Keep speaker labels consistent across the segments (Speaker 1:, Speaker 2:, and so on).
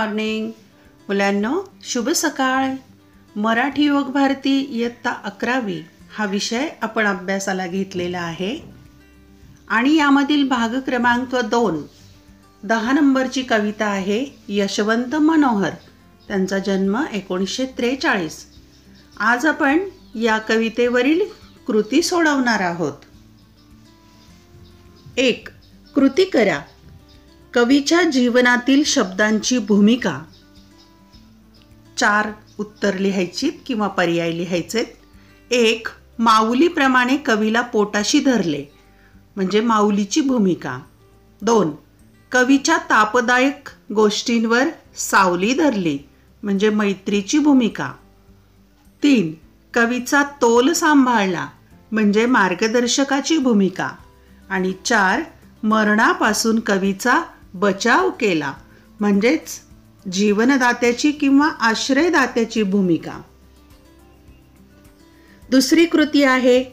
Speaker 1: Morning मुलांनो, शुभ सकाळ. मराठी योग भारती इयत्ता 11वी हा विषय आपण अभ्यासाला घेतलेला आहे आणि यामधील भाग क्रमांक 2 10 नंबरची कविता आहे यशवंत मनोहर. त्यांचा जन्म 1943. आज आपण या कवितेवरील कृती सोडवणार आहोत. 1. कृती करा. कवीच्या जीवनातील शब्दांची भूमिका. 4 उत्तर लिहायची किंवा पर्याय लिहायचेत. 1. माऊलीप्रमाणे कवीला पोटाशी धरले म्हणजे माऊलीची भूमिका. 2. कवीच्या तापदायक गोष्टींवर सावली धरली म्हणजे मैत्रीची भूमिका. 3. कवीचा तोल सांभाळला म्हणजे मार्गदर्शकाची भूमिका. आणि 4. मरणापासून कवीचा बचाव केला म्हणजेच जीवनदात्याची किंवा आश्रयदात्याची भूमिका. दुसरी कृती आहे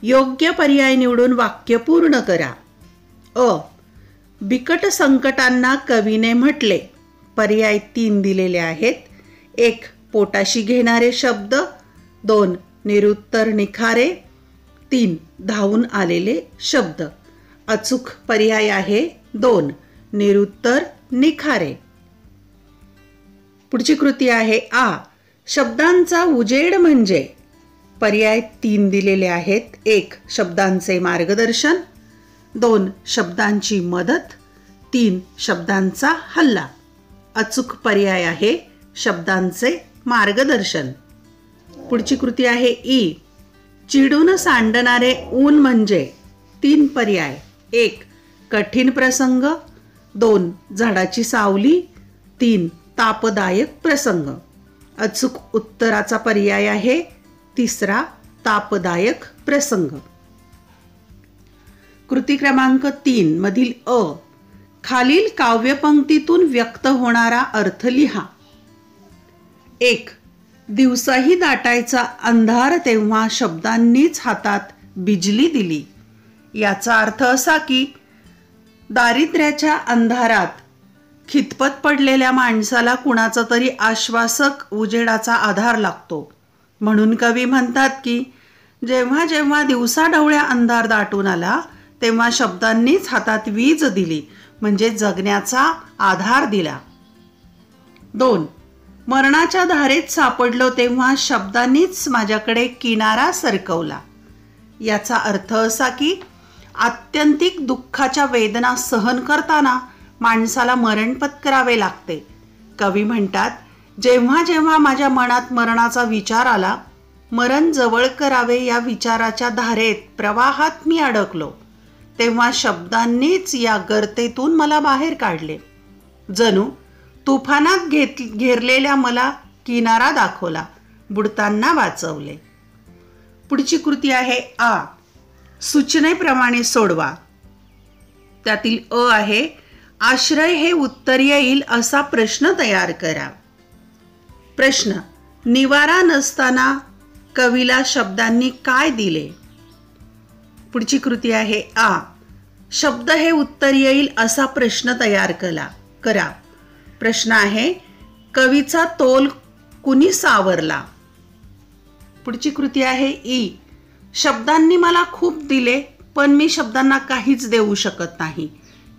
Speaker 1: योग्य पर्याय निवडून वाक्य पूर्ण करा. अ. बिकट संकटांना कवीने म्हटले. पर्याय 3 दिलेले आहेत. 1. पोटाशी घेणारे शब्द. 2. निरुत्तर निखारे. 3. धावून आलेले शब्द. अचूक पर्याय आहे 2. निरुत्तर निखारे. पुढची कृती आहे आ. शब्दांचा उजेड म्हणजे. पर्याय 3 दिलेले आहेत. 1. शब्दांचे मार्गदर्शन. 2. शब्दांची मदत. 3. शब्दांचा हल्ला. अचूक पर्याय आहे शब्दांचे मार्गदर्शन. पुढची कृती आहे ई. चिडून सांडणारे ऊन म्हणजे. 3 पर्याय. 1. कठीण प्रसंग. 2. झाडाची सावली. 3. तापदायक प्रसंग. अचूक उत्तराचा पर्याय आहे 3. तापदायक प्रसंग. कृती क्रमांक 3 मधील अ. खालील काव्यपंक्तीतून व्यक्त होणारा अर्थ लिहा. 1. दिवसाही दाटायचा अंधार तेव्हा शब्दांनीच हातात बिजली दिली. याचा अर्थ असा की दारिद्र्याच्या अंधारात खितपत पडलेल्या माणसाला कुणाचा तरी आश्वासक उजेडाचा आधार लागतो. म्हणून कवी म्हणतात की जेव्हा जेव्हा दिवसाढवळ्या अंधार दाटून आला तेव्हा शब्दांनीच हातात वीज दिली म्हणजे जगण्याचा आधार दिला. 2. मरणाच्या धारेत सापडलो तेव्हा शब्दांनीच माझ्याकडे किनारा सरकवला. याचा अर्थ असा की आत्यंतिक दुःखाच्या वेदना सहन करताना माणसाला मरण पत्करावे लागते. कवी म्हणतात जेव्हा जेव्हा माझ्या मनात मरणाचा विचार आला, मरण जवळ करावे या विचाराच्या धारेत प्रवाहात मी अडकलो, तेव्हा शब्दांनीच या गर्तेतून मला बाहेर काढले. जणू तुफानात घेरलेल्या मला किनारा दाखवला, बुडताना वाचवले. पुढची कृती आहे आ. सूचनेप्रमाणे सोडवा. त्यातील अ आहे आश्रय हे उत्तर येईल असा प्रश्न तयार करा. प्रश्न. निवारा नसताना कवीला शब्दांनी काय दिले. पुढची कृती आहे आ. शब्द हे उत्तर येईल असा प्रश्न तयार करा. प्रश्न आहे कवीचा तोल कुणी सावरला. पुढची कृती आहे ई. शब्दांनी मला खूप दिले पण मी शब्दांना काहीच देऊ शकत नाही,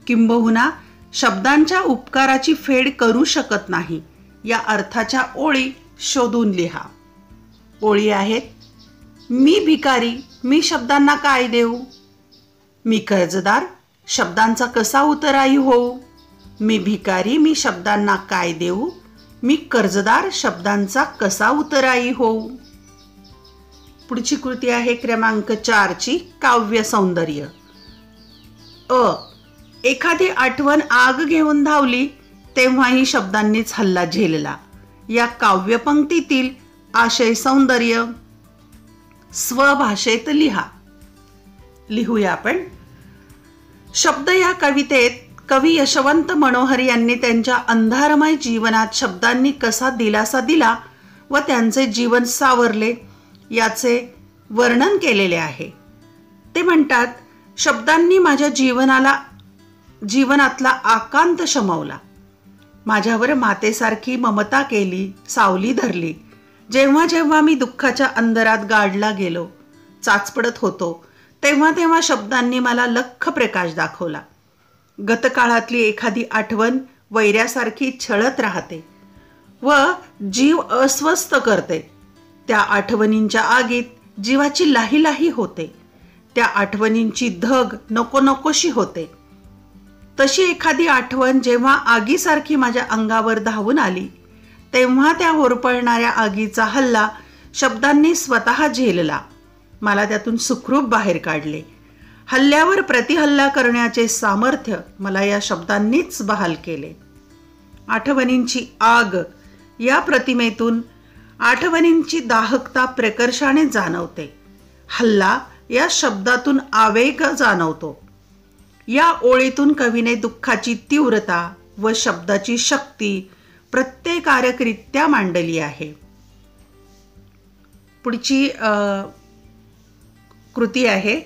Speaker 1: किंबहुना शब्दांच्या उपकाराची फेड करू शकत नाही या अर्थाच्या ओळी शोधून लिहा. ओळी आहेत. मी भिकारी, मी शब्दांना काय देऊ. मी कर्जदार, शब्दांचा कसा उतराई होऊ. मी भिकारी, मी शब्दांना काय देऊ. मी कर्जदार, शब्दांचा कसा उतराई होऊ. पुढची कृती आहे क्रमांक 4 ची काव्य सौंदर्य. अ. एखादी आठवण आग घेऊन धावली तेव्हाही शब्दांनीच हल्ला झेलला. या काव्यपंक्तीतील आशय सौंदर्य स्वभाषेत लिहूया आपण. शब्द या कवितेत कवी यशवंत मनोहर यांनी त्यांच्या अंधारमय जीवनात शब्दांनी कसा दिलासा दिला व त्यांचे जीवन सावरले याचे वर्णन केलेले आहे. ते म्हणतात शब्दांनी माझ्या जीवनातला आकांत शमवला. माझ्यावर मातेसारखी ममता केली, सावली धरली. जेव्हा जेव्हा मी दुःखाच्या अंधारात गाडला गेलो, चाचपडत होतो, तेव्हा तेव्हा शब्दांनी मला लख्ख प्रकाश दाखवला. गतकाळातली एखादी आठवण वैऱ्यासारखी छळत राहते व जीव अस्वस्थ करते. त्या आठवणींच्या आगीत जीवाची लाही लाही होते. त्या आठवणींची धग नको नकोशी होते. तशी एखादी आठवण जेव्हा आगीसारखी माझ्या अंगावर धावून आली, तेव्हा त्या होरपळणाऱ्या आगीचा हल्ला शब्दांनी स्वतः झेलला. मला त्यातून सुखरूप बाहेर काढले. हल्ल्यावर प्रतिहल्ला करण्याचे सामर्थ्य मला या शब्दांनीच बहाल केले. आठवणींची आग या प्रतिमेतून आठवणींची दाहकता प्रकर्षाने जाणवते. हल्ला या शब्दातून आवेग जाणवतो. या ओळीतून कवीने दुःखाची तीव्रता व शब्दाची शक्ती प्रत्येकारकरित्या मांडली आहे. पुढची कृती आहे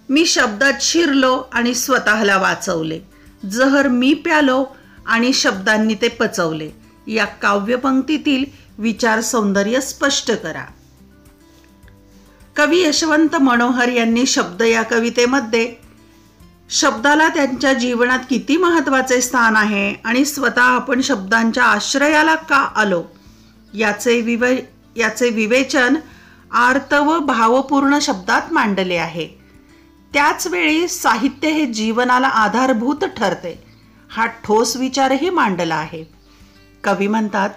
Speaker 1: मी शब्दात शिरलो आणि स्वतःला वाचवले. जहर मी प्यालो आणि शब्दांनी ते पचवले. या काव्यपंक्तीतील विचार सौंदर्य स्पष्ट करा. कवी यशवंत मनोहर यांनी शब्द या कवितेमध्ये शब्दाला त्यांच्या जीवनात किती महत्त्वाचे स्थान आहे आणि स्वतः आपण शब्दांच्या आश्रयाला का आलो याचे विवेचन आर्त व भावपूर्ण शब्दात मांडले आहे. त्याच वेळी साहित्य हे जीवनाला आधारभूत ठरते हा ठोस विचारही मांडला आहे. कवी म्हणतात,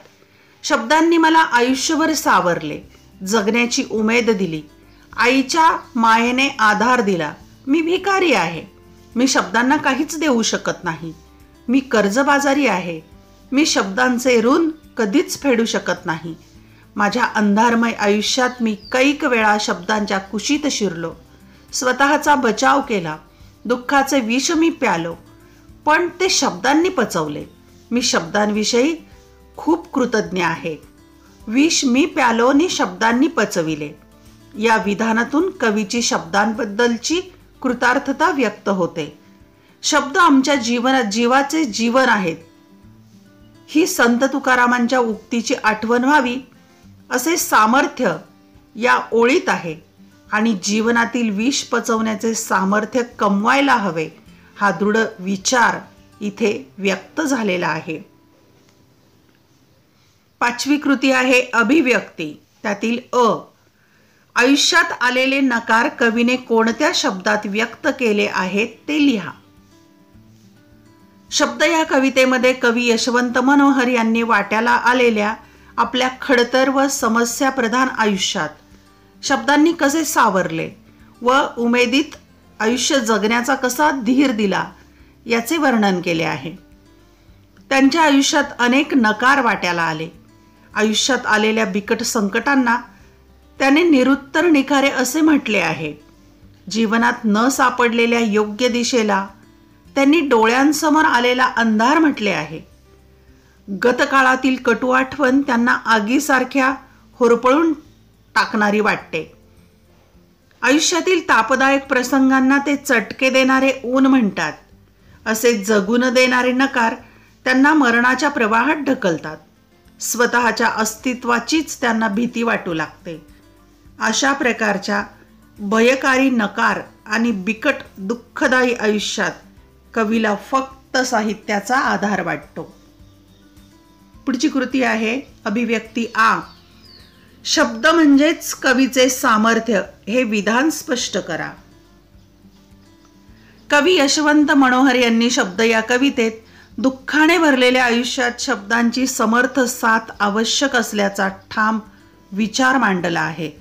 Speaker 1: शब्दांनी मला आयुष्यभर सावरले, जगण्याची उमेद दिली, आईच्या मायेने आधार दिला. मी भिकारी आहे, मी शब्दांना काहीच देऊ शकत नाही. मी कर्जबाजारी आहे, मी शब्दांचे ऋण कधीच फेडू शकत नाही. माझ्या अंधारमय आयुष्यात मी कैक वेळा शब्दांच्या कुशीत शिरलो, स्वतःचा बचाव केला, दुःखाचे विष मी प्यालो, पण ते शब्दांनी पचवले. मी शब्दांविषयी खूप कृतज्ञ आहे. विष मी प्यालो आणि शब्दांनी पचविले. या विधानातून कवीची शब्दांबद्दलची कृतार्थता व्यक्त होते. शब्द आमच्या जीवाचे जीवन आहेत ही संत तुकारामांच्या उक्तीची आठवण व्हावी असे सामर्थ्य या ओळीत आहे आणि जीवनातील विष पचवण्याचे सामर्थ्य कमवायला हवे हा दृढ विचार इथे व्यक्त झालेला आहे. पाचवी कृती आहे अभिव्यक्ती. त्यातील आयुष्यात आलेले नकार कवीने कोणत्या शब्दात व्यक्त केले आहेत ते लिहा. शब्द या कवितेमध्ये कवी यशवंत मनोहर यांनी वाट्याला आलेल्या आपल्या खडतर व समस्या प्रधान आयुष्यात शब्दांनी कसे सावरले व उमेदीत आयुष्य जगण्याचा कसा धीर दिला याचे वर्णन केले आहे. त्यांच्या आयुष्यात अनेक नकार वाट्याला आले. आयुष्यात आलेल्या बिकट संकटांना त्याने निरुत्तर निखारे असे म्हटले आहे. जीवनात न सापडलेल्या योग्य दिशेला त्यांनी डोळ्यांसमोर आलेला अंधार म्हटले आहे. गतकाळातील कटू आठवण त्यांना आगीसारख्या होरपळून टाकणारी वाटते. आयुष्यातील तापदायक प्रसंगांना ते चटके देणारे ऊन म्हणतात. असे जगू न देणारे नकार त्यांना मरणाच्या प्रवाहात ढकलतात. स्वतःच्या अस्तित्वाचीच त्यांना भीती वाटू लागते. अशा प्रकारच्या भयकारी नकार आणि बिकट दुःखदायी आयुष्यात कवीला फक्त साहित्याचा आधार वाटतो. पुढची कृती आहे अभिव्यक्ती. शब्द म्हणजेच कवीचे सामर्थ्य हे विधान स्पष्ट करा. कवी यशवंत मनोहर यांनी शब्द या कवितेत दुःखाने भरलेल्या आयुष्यात शब्दांची समर्थ साथ आवश्यक असल्याचा ठाम विचार मांडला आहे.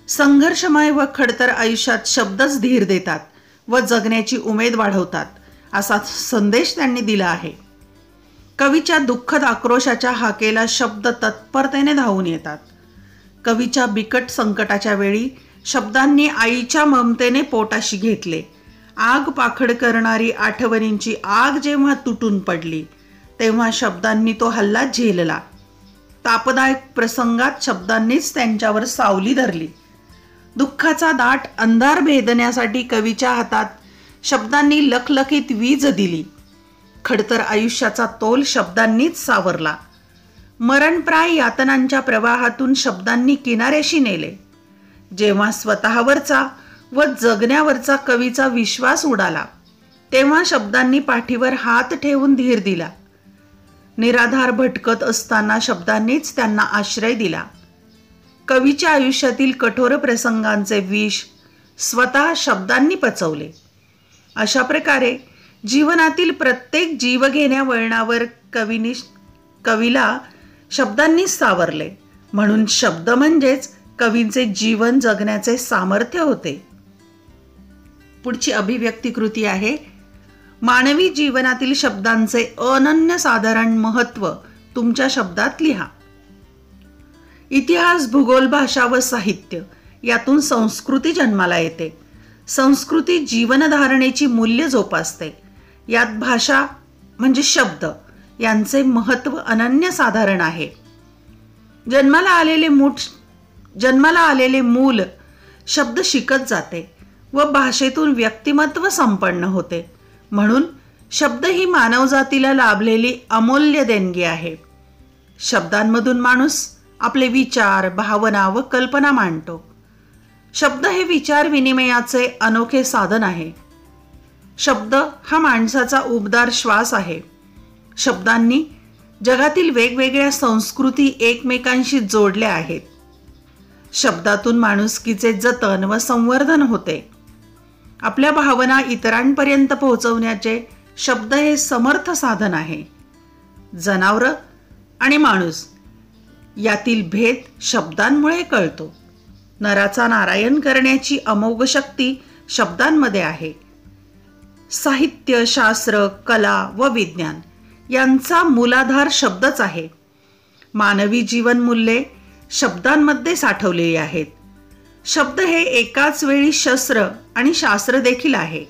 Speaker 1: संघर्षमय व खडतर आयुष्यात शब्दच धीर देतात व जगण्याची उमेद वाढवतात असा संदेश त्यांनी दिला आहे. कवीच्या दुःखद आक्रोशाच्या हाकेला शब्द तत्परतेने धावून येतात. कवीच्या बिकट संकटाच्या वेळी शब्दांनी आईच्या ममतेने पोटाशी घेतले. आग पाखड करणारी आठवणींची आग जेव्हा तुटून पडली तेव्हा शब्दांनी तो हल्ला झेलला. तापदायक प्रसंगात शब्दांनीच त्यांच्यावर सावली धरली. दुःखाचा दाट अंधार भेदण्यासाठी कवीच्या हातात शब्दांनी लखलखीत वीज दिली. खडतर आयुष्याचा तोल शब्दांनीच सावरला. मरणप्राय यातनांच्या प्रवाहातून शब्दांनी किनाऱ्याशी नेले. जेव्हा स्वतःवरचा व जगण्यावरचा कवीचा विश्वास उडाला, तेव्हा शब्दांनी पाठीवर हात ठेवून धीर दिला. निराधार भटकत असताना शब्दांनीच त्यांना आश्रय दिला. कवीच्या आयुष्यातील कठोर प्रसंगांचे विष स्वतः शब्दांनी पचवले. अशा प्रकारे जीवनातील प्रत्येक जीवघेण्या वळणावर कवीला शब्दांनी सावरले. म्हणून शब्द म्हणजेच कवींचे जीवन जगण्याचे सामर्थ्य होते. पुढची अभिव्यक्ती कृती आहे. मानवी जीवनातील शब्दांचे अनन्यसाधारण महत्त्व तुमच्या शब्दात लिहा. इतिहास, भूगोल, भाषा व साहित्य यातून संस्कृती जन्माला येते. संस्कृती जीवनधारणेची मूल्य जोपासते. यात भाषा म्हणजे शब्द यांचे महत्त्व अनन्यसाधारण आहे. जन्माला आलेले मूल शब्द शिकत जाते व भाषेतून व्यक्तिमत्व संपन्न होते. म्हणून शब्द ही मानवजातीला लाभलेली अमूल्य देणगी आहे. शब्दांमधून माणूस आपले विचार, भावना व कल्पना मांडतो. शब्द हे विचार विनिमयाचे अनोखे साधन आहे. शब्द हा माणसाचा उबदार श्वास आहे. शब्दांनी जगातील वेगवेगळ्या संस्कृती एकमेकांशी जोडल्या आहेत. शब्दातून माणुसकीचे जतन व संवर्धन होते. आपल्या भावना इतरांपर्यंत पोहोचवण्याचे शब्द हे समर्थ साधन आहे. जनावर आणि माणूस यातील भेद शब्दांमुळे कळतो. नराचा नारायण करण्याची अमोघ शक्ती शब्दांमध्ये आहे. साहित्य, शास्त्र, कला व विज्ञान यांचा मूलाधार शब्दच आहे. मानवी जीवन मूल्ये शब्दांमध्ये साठवलेली आहेत. शब्द हे एकाच वेळी शस्त्र आणि शास्त्र देखील आहे.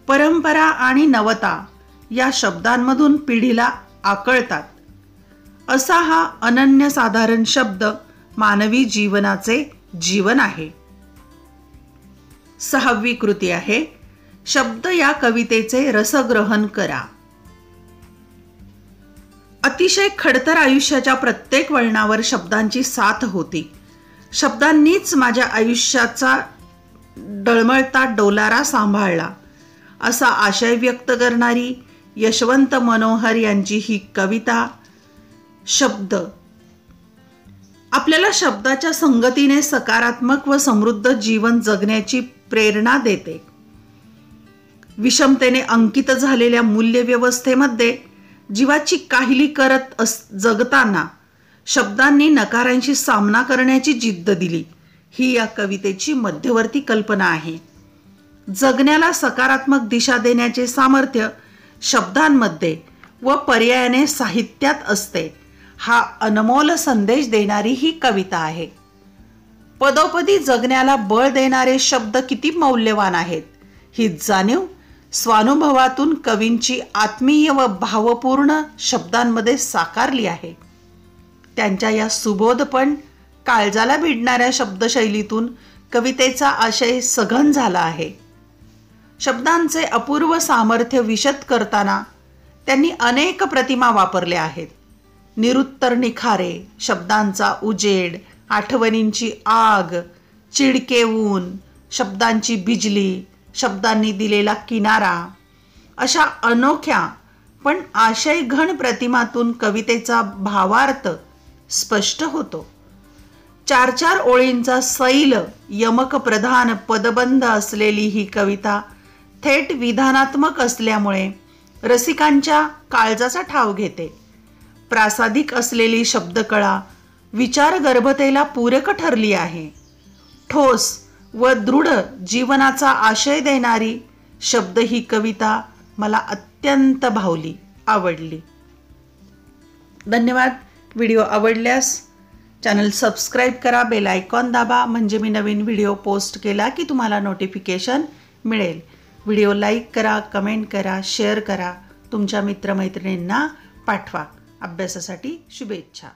Speaker 1: परंपरा आणि नवता या शब्दांमधून पिढीला आकळतात. असा हा अनन्यसाधारण शब्द मानवी जीवनाचे जीवन आहे. 6वी कृती आहे. शब्द या कवितेचे रसग्रहण करा. अतिशय खडतर आयुष्याच्या प्रत्येक वळणावर शब्दांची साथ होती. शब्दांनीच माझ्या आयुष्याचा डळमळता डोलारा सांभाळला, असा आशय व्यक्त करणारी यशवंत मनोहर यांची ही कविता. शब्द आपल्याला शब्दाच्या संगतीने सकारात्मक व समृद्ध जीवन जगण्याची प्रेरणा देते. विषमतेने अंकित झालेल्या मूल्यव्यवस्थेमध्ये जीवाची काहिली करत जगताना शब्दांनी नकारांशी सामना करण्याची जिद्द दिली, ही या कवितेची मध्यवर्ती कल्पना आहे. जगण्याला सकारात्मक दिशा देण्याचे सामर्थ्य शब्दांमध्ये व पर्यायाने साहित्यात असते, हा अनमोल संदेश देणारी ही कविता आहे. पदोपदी जगण्याला बळ देणारे शब्द किती मौल्यवान आहेत, ही जाणीव स्वानुभवातून कवींची आत्मीय व भावपूर्ण शब्दांमध्ये साकारली आहे. त्यांच्या या सुबोध पण काळजाला भिडणाऱ्या शब्दशैलीतून कवितेचा आशय सघन झाला आहे. शब्दांचे अपूर्व सामर्थ्य विशद करताना त्यांनी अनेक प्रतिमा वापरल्या आहेत. निरुत्तर निखारे, शब्दांचा उजेड, आठवणींची आग, चिडके ऊन, शब्दांची बिजली, शब्दांनी दिलेला किनारा, अशा अनोख्या पण आशयघन प्रतिमातून कवितेचा भावार्थ स्पष्ट होतो. 4-4 ओळींचा सैल यमक प्रधान पदबंध असलेली ही कविता थेट विधानात्मक असल्यामुळे रसिकांच्या काळजाचा ठाव घेते. प्रासादिक असलेली शब्दकळा विचारगर्भतेला पूरक ठरली आहे. ठोस व दृढ जीवनाचा आशय देणारी शब्द ही कविता मला अत्यंत भावली, आवडली. धन्यवाद. व्हिडिओ आवडल्यास चॅनल सबस्क्राईब करा, बेल आयकॉन दाबा, म्हणजे मी नवीन व्हिडिओ पोस्ट केला की तुम्हाला नोटिफिकेशन मिळेल. व्हिडिओ लाईक करा, कमेंट करा, शेअर करा, तुमच्या मित्रमैत्रिणींना पाठवा. अभ्यासासाठी शुभेच्छा.